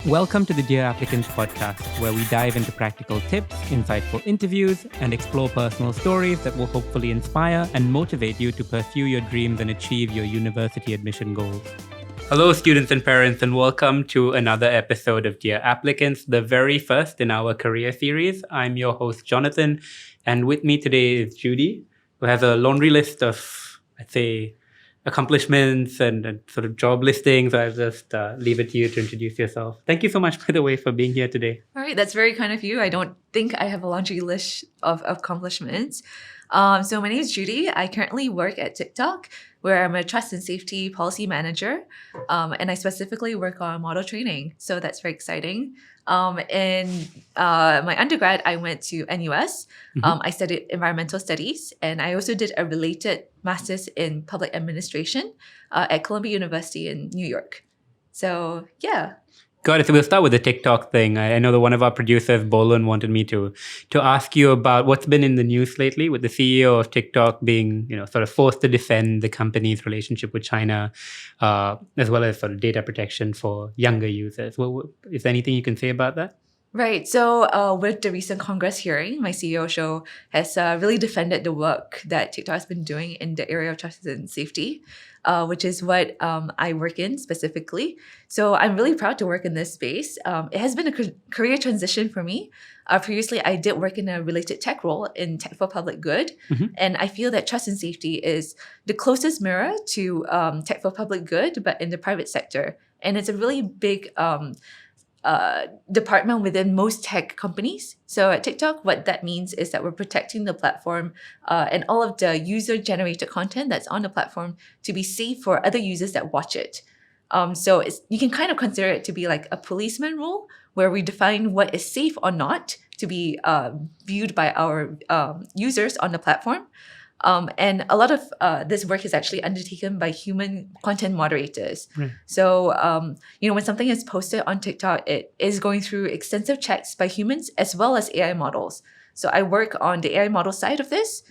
Welcome to the Dear Applicants podcast, where we dive into practical tips, insightful interviews, and explore personal stories that will hopefully inspire and motivate you to pursue your dreams and achieve your university admission goals. Hello, students and parents, and welcome to another episode of Dear Applicants, the very first in our career series. I'm your host, Jonathan, and with me today is Judy, who has a laundry list of, I'd say, accomplishments and sort of job listings. I'll just leave it to you to introduce yourself. Thank you so much, by the way, for being here today. All right, that's very kind of you. I don't think I have a laundry list of accomplishments. So my name is Judy. I currently work at TikTok, where I'm a trust and safety policy manager, and I specifically work on model training. So that's very exciting. In my undergrad, I went to NUS. I studied environmental studies, and I also did a related master's in public administration at Columbia University in New York. So yeah. Got it. So we'll start with the TikTok thing. I know that one of our producers, Bolin, wanted me to ask you about what's been in the news lately with the CEO of TikTok being, sort of forced to defend the company's relationship with China, as well as sort of data protection for younger users. Is there anything you can say about that? Right. So with the recent Congress hearing, my CEO show has really defended the work that TikTok has been doing in the area of trust and safety, which is what I work in specifically. So I'm really proud to work in this space. It has been a career transition for me. Previously, I did work in a related tech role in tech for public good. And I feel that trust and safety is the closest mirror to tech for public good, but in the private sector. And it's a really big department within most tech companies. So at TikTok, what that means is that we're protecting the platform and all of the user-generated content that's on the platform to be safe for other users that watch it. So you can kind of consider it to be like a policeman role, where we define what is safe or not to be viewed by our users on the platform. And a lot of this work is actually undertaken by human content moderators. Right. So, when something is posted on TikTok, it is going through extensive checks by humans as well as AI models. So I work on the AI model side of this,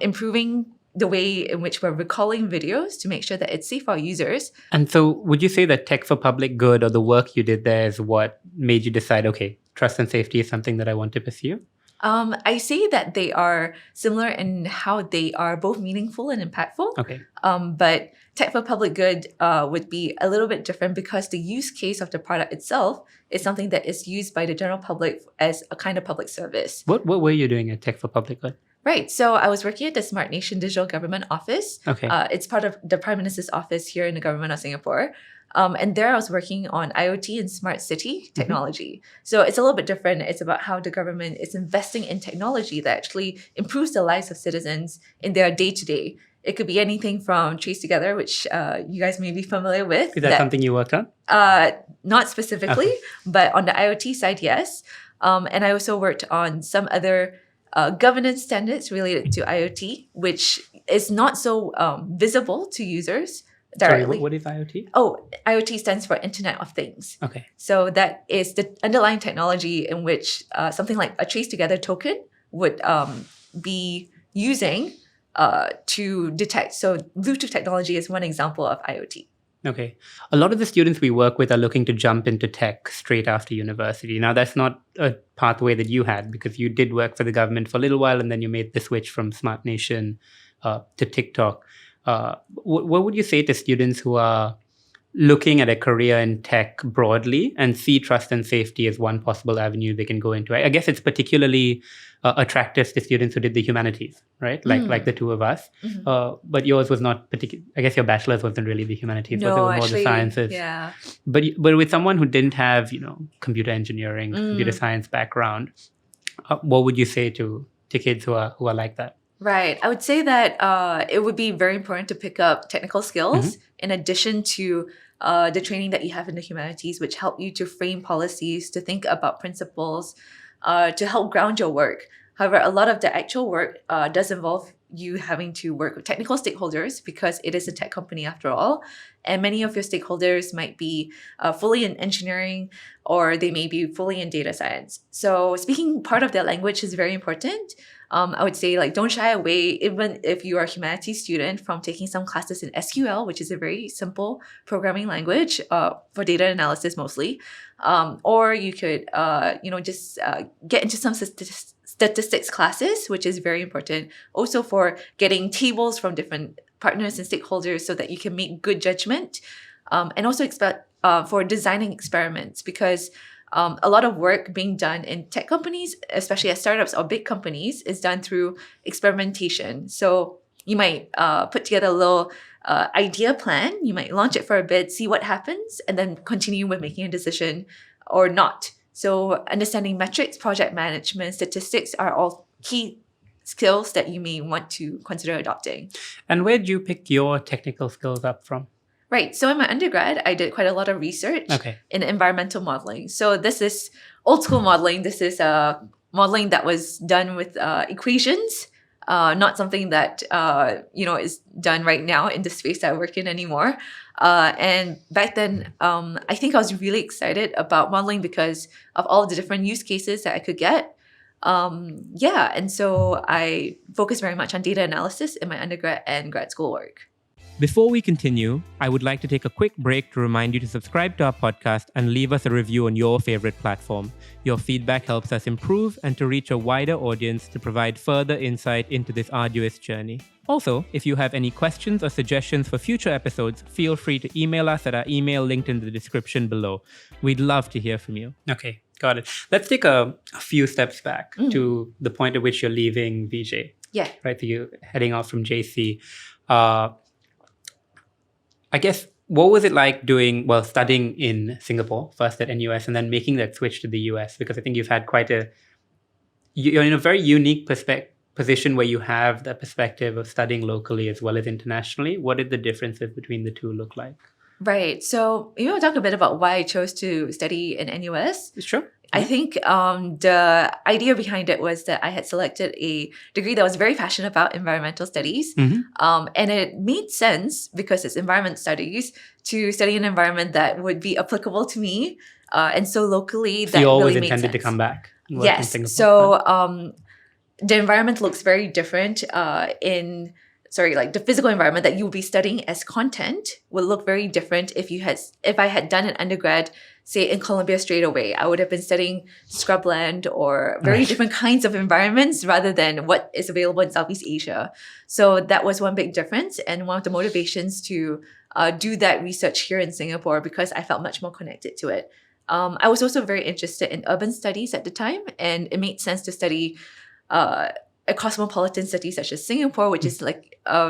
improving the way in which we're recalling videos to make sure that it's safe for our users. And so would you say that tech for public good or the work you did there is what made you decide, okay, trust and safety is something that I want to pursue? I say that they are similar in how they are both meaningful and impactful. Okay. But tech for public good would be a little bit different because the use case of the product itself is something that is used by the general public as a kind of public service. What were you doing at Tech for Public Good? Right. So I was working at the Smart Nation Digital Government Office. Okay. It's part of the Prime Minister's office here in the government of Singapore. And there I was working on IoT and smart city technology. So it's a little bit different. It's about how the government is investing in technology that actually improves the lives of citizens in their day-to-day. It could be anything from Trace Together, which you guys may be familiar with. Is that something you worked on? Not specifically, but on the IoT side, yes. And I also worked on some other governance standards related to IoT, which is not so visible to users directly. Sorry, what is IoT? Oh, IoT stands for Internet of Things. Okay. So that is the underlying technology in which something like a Trace Together token would be using to detect. So Bluetooth technology is one example of IoT. Okay. A lot of the students we work with are looking to jump into tech straight after university. Now, that's not a pathway that you had because you did work for the government for a little while and then you made the switch from Smart Nation to TikTok. What would you say to students who are looking at a career in tech broadly and see trust and safety as one possible avenue they can go into? I guess it's particularly attractive to students who did the humanities, right? Like the two of us. But yours was not particular. I guess your bachelor's wasn't really the humanities, No, it was more actually, the sciences. Yeah. But with someone who didn't have, computer engineering, computer science background, what would you say to kids who are like that? Right. I would say that it would be very important to pick up technical skills in addition to the training that you have in the humanities, which help you to frame policies, to think about principles, to help ground your work. However, a lot of the actual work does involve you having to work with technical stakeholders because it is a tech company after all. And many of your stakeholders might be fully in engineering, or they may be fully in data science. So speaking part of their language is very important. I would say like don't shy away, even if you are a humanities student, from taking some classes in SQL, which is a very simple programming language for data analysis mostly. Or you could, just get into some statistics classes, which is very important also for getting tables from different partners and stakeholders so that you can make good judgment. And also for designing experiments, because a lot of work being done in tech companies, especially at startups or big companies, is done through experimentation. So you might put together a little idea plan, you might launch it for a bit, see what happens, and then continue with making a decision or not. So understanding metrics, project management, statistics are all key skills that you may want to consider adopting. And where did you pick your technical skills up from? Right. So in my undergrad, I did quite a lot of research in environmental modeling. So this is old school modeling. This is modeling that was done with equations, not something that is done right now in the space that I work in anymore. And back then, I think I was really excited about modeling because of all the different use cases that I could get. And so I focused very much on data analysis in my undergrad and grad school work. Before we continue, I would like to take a quick break to remind you to subscribe to our podcast and leave us a review on your favorite platform. Your feedback helps us improve and to reach a wider audience to provide further insight into this arduous journey. Also, if you have any questions or suggestions for future episodes, feel free to email us at our email linked in the description below. We'd love to hear from you. Okay, got it. Let's take a few steps back to the point at which you're leaving VJ. Yeah. Right, so you're heading out from JC. I guess, what was it like studying in Singapore, first at NUS, and then making that switch to the US? Because I think you've had you're in a very unique position where you have that perspective of studying locally as well as internationally. What did the differences between the two look like? Right. So you want to talk a bit about why I chose to study in NUS? Sure. I think the idea behind it was that I had selected a degree that I was very passionate about, environmental studies. And it made sense, because it's environment studies, to study an environment that would be applicable to me. And so locally, that you always really made intended sense. to come back? Yes. So the environment looks very different the physical environment that you'll be studying as content will look very different if I had done an undergrad, say in Colombia straight away. I would have been studying scrubland or very different kinds of environments rather than what is available in Southeast Asia. So that was one big difference, and one of the motivations to do that research here in Singapore, because I felt much more connected to it. I was also very interested in urban studies at the time, and it made sense to study a cosmopolitan city such as Singapore, which is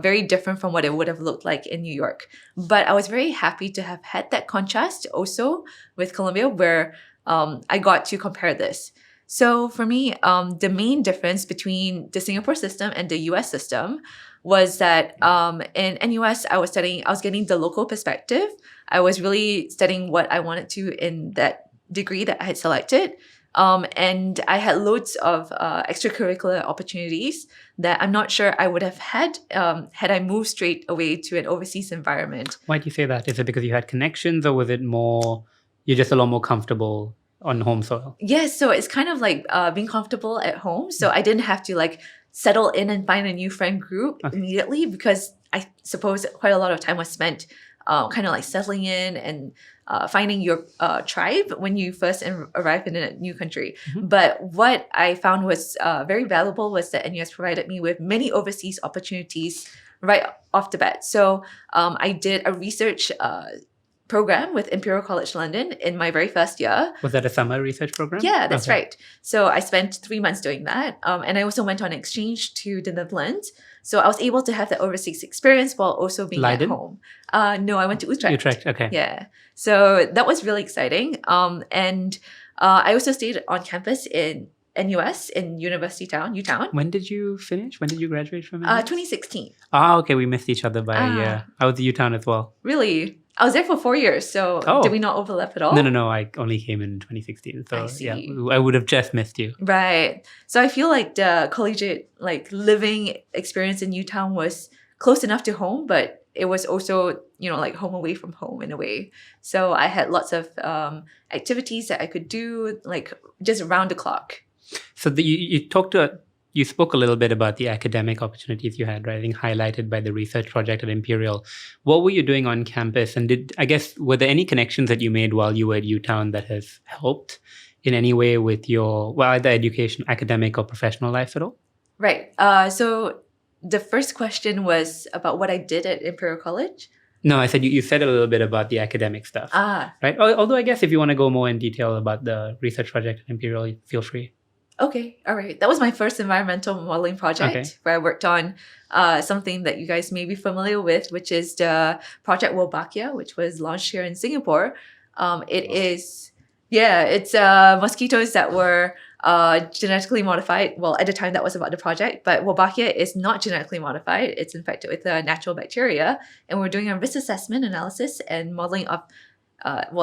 very different from what it would have looked like in New York. But I was very happy to have had that contrast also with Colombia, where I got to compare this. So for me, the main difference between the Singapore system and the US system was that in NUS, I was getting the local perspective. I was really studying what I wanted to in that degree that I had selected. And I had loads of extracurricular opportunities that I'm not sure I would have had I moved straight away to an overseas environment. Why do you say that? Is it because you had connections, or was it more you're just a lot more comfortable on home soil? Yes, so it's kind of like being comfortable at home. So I didn't have to settle in and find a new friend group immediately, because I suppose quite a lot of time was spent settling in and finding your tribe when you first arrive in a new country. But what I found was very valuable was that NUS provided me with many overseas opportunities right off the bat. So I did a research program with Imperial College London in my very first year. Was that a summer research program? Yeah, that's right. So I spent 3 months doing that. And I also went on exchange to the Netherlands. So I was able to have that overseas experience while also being Leiden? at home. No, I went to Utrecht. Utrecht, okay. Yeah. So that was really exciting. And I also stayed on campus in NUS in University Town, Newtown. When did you finish? When did you graduate from NUS? 2016. Okay, we missed each other by a year. I was at UTown as well. Really? I was there for 4 years, so did we not overlap at all? No. I only came in 2016. So I see. yeah, I would have just missed you. Right. So I feel like the collegiate living experience in Newtown was close enough to home, but it was also, home away from home in a way. So I had lots of activities that I could do just around the clock. So you spoke a little bit about the academic opportunities you had, right? I think highlighted by the research project at Imperial. What were you doing on campus? And were there any connections that you made while you were at UTown that has helped in any way with your, either education, academic or professional life at all? Right. So the first question was about what I did at Imperial College. No, I said you said a little bit about the academic stuff. Right? Although I guess if you want to go more in detail about the research project at Imperial, feel free. Okay, all right. That was my first environmental modeling project where I worked on something that you guys may be familiar with, which is the Project Wolbachia, which was launched here in Singapore. It's mosquitoes that were genetically modified. Well, at the time that was about the project, but Wolbachia is not genetically modified. It's infected with a natural bacteria. And we're doing a risk assessment analysis and modeling of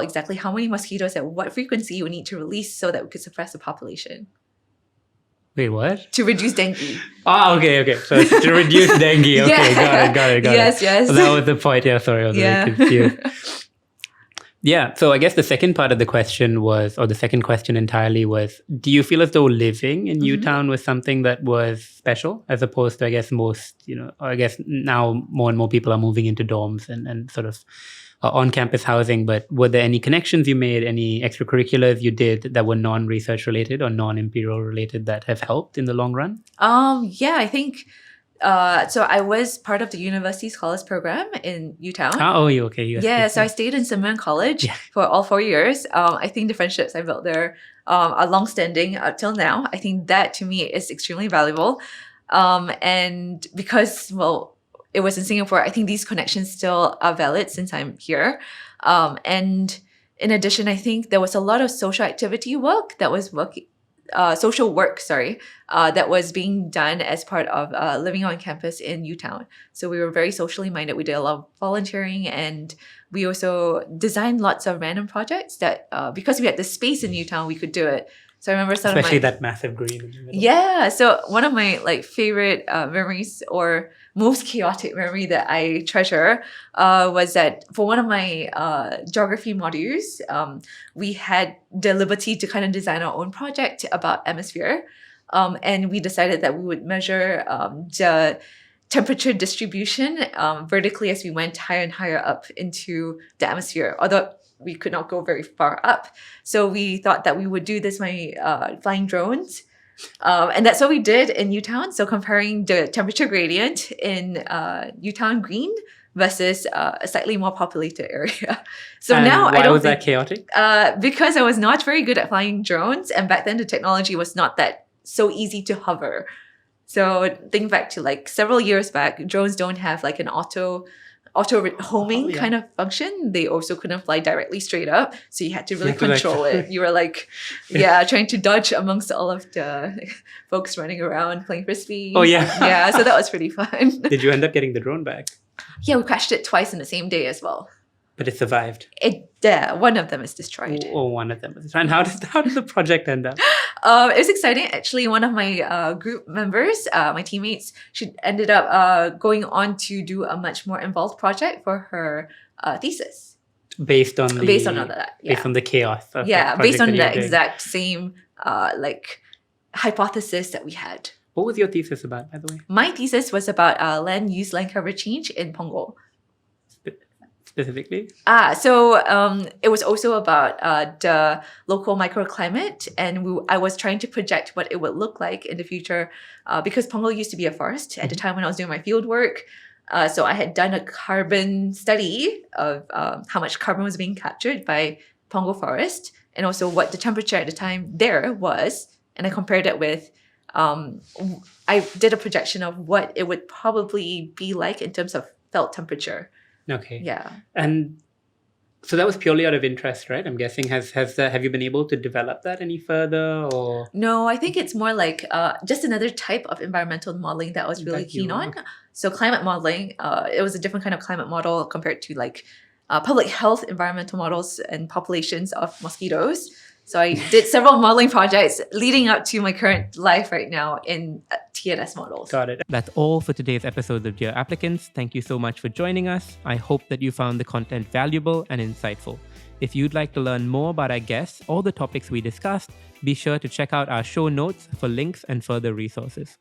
exactly how many mosquitoes at what frequency we need to release so that we could suppress the population. Wait, what? To reduce dengue. Okay. So it's to reduce dengue. Okay, got it. Yes. So that was the point. Yeah, sorry, I was very confused. Yeah, so I guess the second part of the question the second question entirely was, do you feel as though living in Newtown was something that was special, as opposed to, I guess, now more and more people are moving into dorms and sort of on-campus housing, but were there any connections you made, any extracurriculars you did that were non-research related or non-Imperial related that have helped in the long run? I think so I was part of the University Scholars Program in Newtown. Okay. Yeah, so I stayed in Simon College for all 4 years. I think the friendships I built there are long-standing up till now. I think that to me is extremely valuable. And because, it was in Singapore, I think these connections still are valid since I'm here. And in addition, I think there was a lot of social activity work that was that was being done as part of living on campus in Newtown. So we were very socially minded. We did a lot of volunteering, and we also designed lots of random projects that because we had the space in Newtown, we could do it. So I remember especially that massive green in the middle. Yeah. So one of my favorite memories or most chaotic memory that I treasure was that for one of my geography modules, we had the liberty to kind of design our own project about atmosphere. And we decided that we would measure the temperature distribution vertically as we went higher and higher up into the atmosphere, although we could not go very far up. So we thought that we would do this by flying drones. And that's what we did in Newtown. So comparing the temperature gradient in Newtown green versus a slightly more populated area. So and now why was that chaotic? Because I was not very good at flying drones. And back then the technology was not that so easy to hover. So think back to several years back, drones don't have an auto homing kind of function. They also couldn't fly directly straight up. So you had to really control it. You were trying to dodge amongst all of the folks running around playing frisbee. Oh, yeah. Yeah, so that was pretty fun. Did you end up getting the drone back? Yeah, we crashed it twice in the same day as well. But it survived. One of them is destroyed. One of them is destroyed. And how did the project end up? It was exciting. Actually, one of my group members, my teammates, she ended up going on to do a much more involved project for her thesis. Based on the chaos. Based on the exact same hypothesis that we had. What was your thesis about, by the way? My thesis was about land cover change in Punggol. Specifically? It was also about the local microclimate, and I was trying to project what it would look like in the future because Punggol used to be a forest at the time when I was doing my field work. So I had done a carbon study of how much carbon was being captured by Punggol forest and also what the temperature at the time there was. And I compared it with, I did a projection of what it would probably be like in terms of felt temperature. Okay. Yeah. And So that was purely out of interest, right? I'm guessing. Have you been able to develop that any further, or? No, I think it's more like just another type of environmental modeling that I was really keen on. So climate modeling, it was a different kind of climate model compared to like public health environmental models and populations of mosquitoes. So I did several modeling projects leading up to my current life right now in TNS models. Got it. That's all for today's episode of Dear Applicants. Thank you so much for joining us. I hope that you found the content valuable and insightful. If you'd like to learn more about our guests or the topics we discussed, be sure to check out our show notes for links and further resources.